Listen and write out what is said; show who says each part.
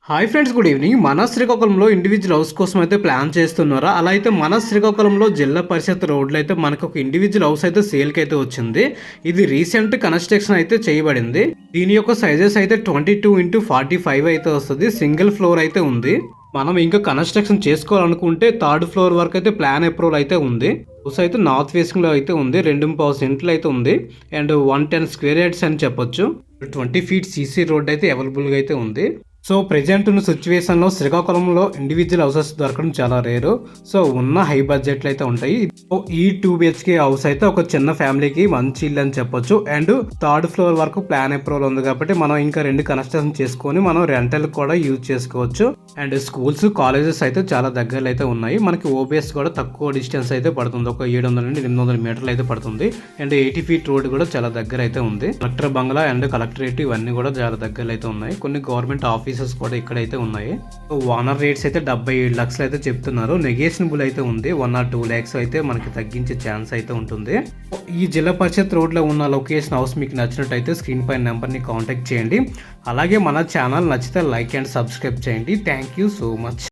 Speaker 1: Hi friends, good evening. మన శ్రీకాకుళంలో individual house కోసం అయితే ప్లాన్ చేస్తున్నారా? అలా అయితే మన శ్రీకాకుళంలో జిల్లా పరిషత్ రోడ్లో అయితే మనకు ఒక ఇండివిజువల్ హౌస్ అయితే సేల్కి అయితే వచ్చింది. ఇది రీసెంట్ కన్స్ట్రక్షన్ అయితే చేయబడింది. దీని యొక్క సైజెస్ అయితే 22x45 అయితే వస్తుంది. సింగిల్ ఫ్లోర్ అయితే ఉంది. మనం ఇంకా కన్స్ట్రక్షన్ చేసుకోవాలనుకుంటే థర్డ్ ఫ్లోర్ వరకు అయితే ప్లాన్ అప్రూవల్ అయితే ఉంది. హౌస్ అయితే నార్త్ ఫేసింగ్ లో అయితే ఉంది. 2.5 సెంట్లు అయితే ఉంది. అండ్ 110 స్క్వేర్ యార్డ్స్ అని చెప్పొచ్చు. 20 ఫీట్ సీసీ రోడ్ అయితే అవైలబుల్గా అయితే ఉంది. సో ప్రెజెంట్ ఉన్న సిచ్యువేషన్లో శ్రీకాకుళంలో ఇండివిజువల్ హౌసెస్ దొరకడం చాలా రేరు. సో ఉన్న హై బడ్జెట్లు అయితే ఉంటాయి. ఈ 2 BHK హౌస్ అయితే ఒక చిన్న ఫ్యామిలీకి మంచి ఇల్లు అని చెప్పొచ్చు. అండ్ థర్డ్ ఫ్లోర్ వరకు ప్లాన్ అప్రూవల్ ఉంది కాబట్టి మనం ఇంకా 2 కన్స్ట్రక్షన్ చేసుకొని మనం రెంటల్ కూడా యూజ్ చేసుకోవచ్చు. అండ్ స్కూల్స్ కాలేజెస్ అయితే చాలా దగ్గరలో అయితే ఉన్నాయి. మనకి OBS కూడా తక్కువ డిస్టెన్స్ అయితే పడుతుంది. ఒక 700 నుండి 800 మీటర్లు అయితే పడుతుంది. అండ్ 80 ఫీట్ రోడ్ కూడా చాలా దగ్గర అయితే ఉంది. కలెక్టర్ బంగ్లా అండ్ కలెక్టరేట్ ఇవన్నీ కూడా చాలా దగ్గరలో అయితే ఉన్నాయి. కొన్ని గవర్నమెంట్ ఆఫీసెస్ కూడా ఇక్కడైతే ఉన్నాయి. ఓనర్ రేట్స్ అయితే 77 లక్షలు అయితే చెప్తున్నారు. నెగోషియబుల్ అయితే ఉంది. 1 or 2 lakhs అయితే మనకి తగ్గించే ఛాన్స్ అయితే ఉంటుంది. ఈ జిల్లా పరిషత్ రోడ్ లో ఉన్న లొకేషన్ హౌస్ మీకు నచ్చినట్టయితే స్క్రీన్ పైన నెంబర్ ని కాంటాక్ట్ చేయండి. అలాగే మన ఛానల్ నచ్చితే లైక్ అండ్ సబ్స్క్రైబ్ చేయండి. Thank you so much.